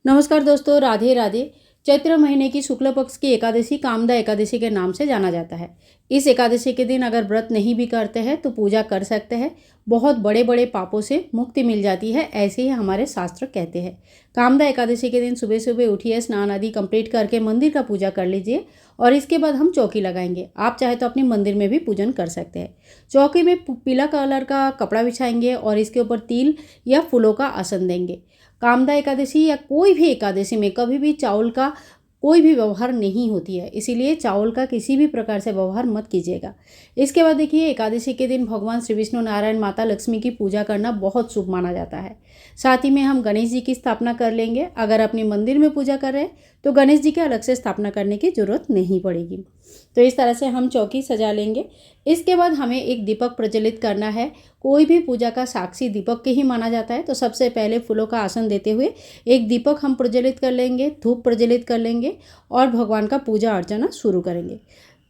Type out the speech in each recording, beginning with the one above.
नमस्कार दोस्तों, राधे राधे। चैत्र महीने की शुक्ल पक्ष की एकादशी कामदा एकादशी के नाम से जाना जाता है। इस एकादशी के दिन अगर व्रत नहीं भी करते हैं तो पूजा कर सकते हैं। बहुत बड़े बड़े पापों से मुक्ति मिल जाती है, ऐसे ही हमारे शास्त्र कहते हैं। कामदा एकादशी के दिन सुबह सुबह उठिए, स्नान आदि कंप्लीट करके मंदिर का पूजा कर लीजिए और इसके बाद हम चौकी लगाएंगे। आप चाहे तो अपने मंदिर में भी पूजन कर सकते हैं। चौकी में पीला कलर का कपड़ा बिछाएंगे और इसके ऊपर तिल या फूलों का आसन देंगे। कामदा एकादशी या कोई भी एकादशी में कभी भी चावल का कोई भी व्यवहार नहीं होती है, इसीलिए चावल का किसी भी प्रकार से व्यवहार मत कीजिएगा। इसके बाद देखिए, एकादशी के दिन भगवान श्री विष्णु नारायण माता लक्ष्मी की पूजा करना बहुत शुभ माना जाता है। साथ ही में हम गणेश जी की स्थापना कर लेंगे। अगर अपने मंदिर में पूजा कर रहे हैं तो गणेश जी की अलग से स्थापना करने की जरूरत नहीं पड़ेगी। तो इस तरह से हम चौकी सजा लेंगे। इसके बाद हमें एक दीपक प्रज्वलित करना है। कोई भी पूजा का साक्षी दीपक के ही माना जाता है, तो सबसे पहले फूलों का आसन देते हुए एक दीपक हम प्रज्वलित कर लेंगे, धूप प्रज्वलित कर लेंगे और भगवान का पूजा अर्चना शुरू करेंगे।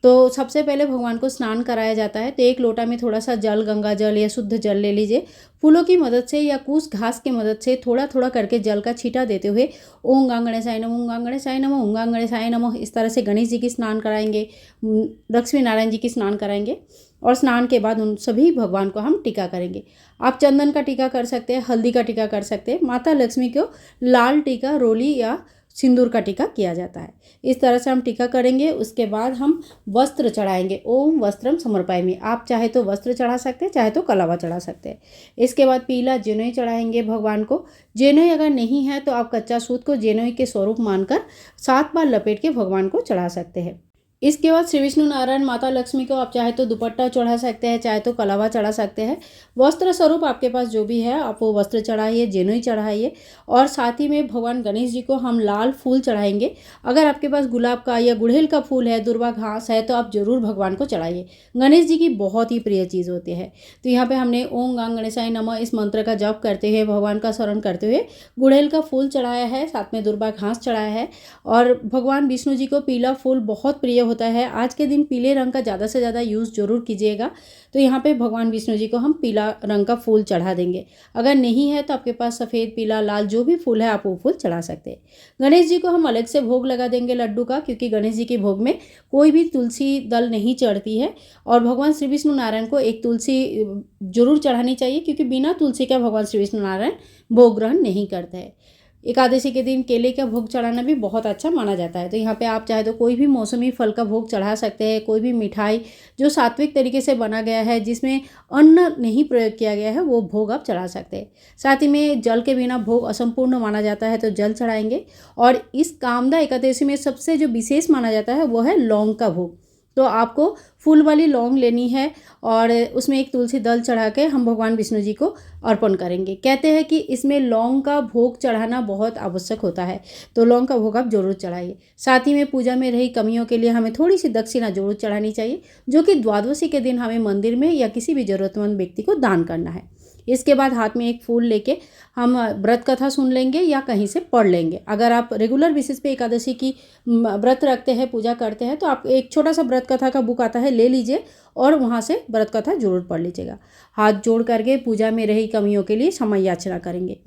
तो सबसे पहले भगवान को स्नान कराया जाता है। तो एक लोटा में थोड़ा सा जल, गंगा जल या शुद्ध जल ले लीजिए। फूलों की मदद से या कुछ घास की मदद से थोड़ा थोड़ा करके जल का छींटा देते हुए ओम गणेशाय नमः, ओम गणेशाय नमः, ओम गणेशाय नमः, इस तरह से गणेश जी की स्नान कराएंगे, लक्ष्मी नारायण जी की स्नान कराएंगे और स्नान के बाद उन सभी भगवान को हम टीका करेंगे। आप चंदन का टीका कर सकते हैं, हल्दी का टीका कर सकते हैं। माता लक्ष्मी को लाल टीका, रोली या सिंदूर का टीका किया जाता है। इस तरह से हम टीका करेंगे। उसके बाद हम वस्त्र चढ़ाएंगे। ओम वस्त्रम समर्पयामि। आप चाहे तो वस्त्र चढ़ा सकते हैं, चाहे तो कलावा चढ़ा सकते हैं। इसके बाद पीला जेनोई चढ़ाएंगे भगवान को। जेनोई अगर नहीं है तो आप कच्चा सूत को जेनोई के स्वरूप मानकर 7 बार लपेट के भगवान को चढ़ा सकते हैं। इसके बाद श्री विष्णु नारायण माता लक्ष्मी को आप चाहे तो दुपट्टा चढ़ा सकते हैं, चाहे तो कलावा चढ़ा सकते हैं। वस्त्र स्वरूप आपके पास जो भी है आप वो वस्त्र चढ़ाइए, जेनोई चढ़ाइए। और साथ ही में भगवान गणेश जी को हम लाल फूल चढ़ाएंगे। अगर आपके पास गुलाब का या गुड़हल का फूल है, दुर्वा घास है, तो आप जरूर भगवान को चढ़ाइए। गणेश जी की बहुत ही प्रिय चीज़ होती है। तो यहाँ पर हमने ओम गणेशाय नमः इस मंत्र का जप करते हुए, भगवान का स्मरण करते हुए गुड़हल का फूल चढ़ाया है, साथ में दुर्वा घास चढ़ाया है। और भगवान विष्णु जी को पीला फूल बहुत प्रिय होता है। आज के दिन पीले रंग का ज़्यादा से ज़्यादा यूज़ जरूर कीजिएगा। तो यहाँ पे भगवान विष्णु जी को हम पीला रंग का फूल चढ़ा देंगे। अगर नहीं है तो आपके पास सफ़ेद, पीला, लाल जो भी फूल है आप वो फूल चढ़ा सकते हैं। गणेश जी को हम अलग से भोग लगा देंगे लड्डू का, क्योंकि गणेश जी के भोग में कोई भी तुलसी दल नहीं चढ़ती है। और भगवान श्री विष्णु नारायण को एक तुलसी जरूर चढ़ानी चाहिए, क्योंकि बिना तुलसी का भगवान श्री विष्णु नारायण भोग ग्रहण नहीं करते हैं। एकादशी के दिन केले का भोग चढ़ाना भी बहुत अच्छा माना जाता है। तो यहाँ पे आप चाहे तो कोई भी मौसमी फल का भोग चढ़ा सकते हैं। कोई भी मिठाई जो सात्विक तरीके से बना गया है, जिसमें अन्न नहीं प्रयोग किया गया है, वो भोग आप चढ़ा सकते हैं। साथ ही में जल के बिना भोग असंपूर्ण माना जाता है, तो जल चढ़ाएंगे। और इस कामदा एकादशी में सबसे जो विशेष माना जाता है वो है लौंग का भोग। तो आपको फूल वाली लौंग लेनी है और उसमें एक तुलसी दल चढ़ा के हम भगवान विष्णु जी को अर्पण करेंगे। कहते हैं कि इसमें लौंग का भोग चढ़ाना बहुत आवश्यक होता है, तो लौंग का भोग आप जरूर चढ़ाइए। साथ ही में पूजा में रही कमियों के लिए हमें थोड़ी सी दक्षिणा जरूर चढ़ानी चाहिए, जो कि द्वादशी के दिन हमें मंदिर में या किसी भी जरूरतमंद व्यक्ति को दान करना है। इसके बाद हाथ में एक फूल लेके हम व्रत कथा सुन लेंगे या कहीं से पढ़ लेंगे। अगर आप रेगुलर बेसिस पे एकादशी की व्रत रखते हैं, पूजा करते हैं, तो आप एक छोटा सा व्रत कथा का बुक आता है, ले लीजिए और वहाँ से व्रत कथा जरूर पढ़ लीजिएगा। हाथ जोड़ करके पूजा में रही कमियों के लिए क्षमा याचना करेंगे।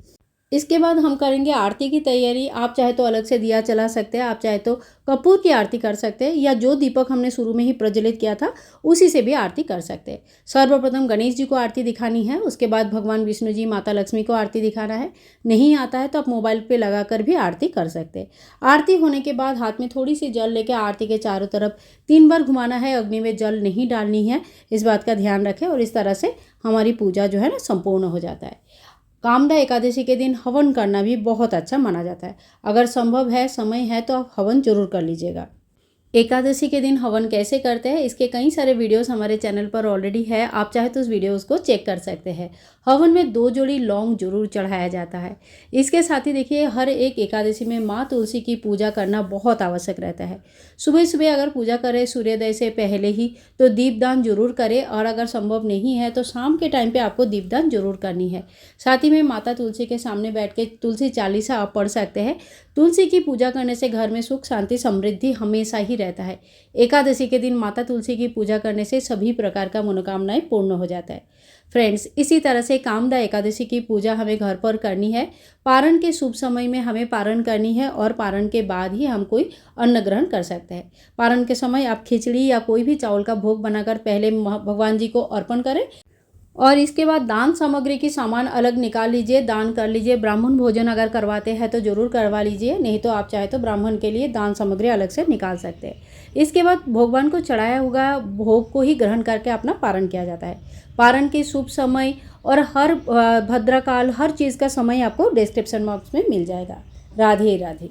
इसके बाद हम करेंगे आरती की तैयारी। आप चाहे तो अलग से दिया जला सकते हैं, आप चाहे तो कपूर की आरती कर सकते हैं, या जो दीपक हमने शुरू में ही प्रज्वलित किया था उसी से भी आरती कर सकते हैं। सर्वप्रथम गणेश जी को आरती दिखानी है, उसके बाद भगवान विष्णु जी, माता लक्ष्मी को आरती दिखाना है। नहीं आता है तो आप मोबाइल पे लगाकर भी आरती कर सकते हैं। आरती होने के बाद हाथ में थोड़ी सी जल लेकर आरती के चारों तरफ 3 बार घुमाना है। अग्नि में जल नहीं डालनी है, इस बात का ध्यान रखें। और इस तरह से हमारी पूजा जो है ना संपूर्ण हो जाता है। कामदा एकादशी के दिन हवन करना भी बहुत अच्छा माना जाता है। अगर संभव है, समय है, तो आप हवन जरूर कर लीजिएगा। एकादशी के दिन हवन कैसे करते हैं, इसके कई सारे वीडियोस हमारे चैनल पर ऑलरेडी है। आप चाहे तो उस वीडियोस को चेक कर सकते हैं। हवन में 2 जोड़ी लौंग जरूर चढ़ाया जाता है। इसके साथ ही देखिए, हर एक एकादशी में माँ तुलसी की पूजा करना बहुत आवश्यक रहता है। सुबह सुबह अगर पूजा करें सूर्योदय से पहले ही, तो दीपदान जरूर करें। और अगर संभव नहीं है तो शाम के टाइम पर आपको दीपदान जरूर करनी है। साथ ही में माता तुलसी के सामने बैठ के तुलसी चालीसा आप पढ़ सकते हैं। तुलसी की पूजा करने से घर में सुख, शांति, समृद्धि हमेशा ही रहता है। एकादशी के दिन माता तुलसी की पूजा करने से सभी प्रकार का मनोकामनाएं पूर्ण हो जाता है। फ्रेंड्स, इसी तरह से कामदा एकादशी की पूजा हमें घर पर करनी है। पारण के शुभ समय में हमें पारण करनी है और पारण के बाद ही हम कोई अन्न ग्रहण कर सकते हैं। पारण के समय आप खिचड़ी या कोई भी चावल का भोग बनाकर पहले भगवान जी को अर्पण करें और इसके बाद दान सामग्री की सामान अलग निकाल लीजिए, दान कर लीजिए। ब्राह्मण भोजन अगर करवाते हैं तो ज़रूर करवा लीजिए, नहीं तो आप चाहे तो ब्राह्मण के लिए दान सामग्री अलग से निकाल सकते हैं। इसके बाद भगवान को चढ़ाया हुआ भोग को ही ग्रहण करके अपना पारण किया जाता है। पारण के शुभ समय और हर भद्रकाल हर चीज़ का समय आपको डिस्क्रिप्शन बॉक्स में मिल जाएगा। राधे राधे।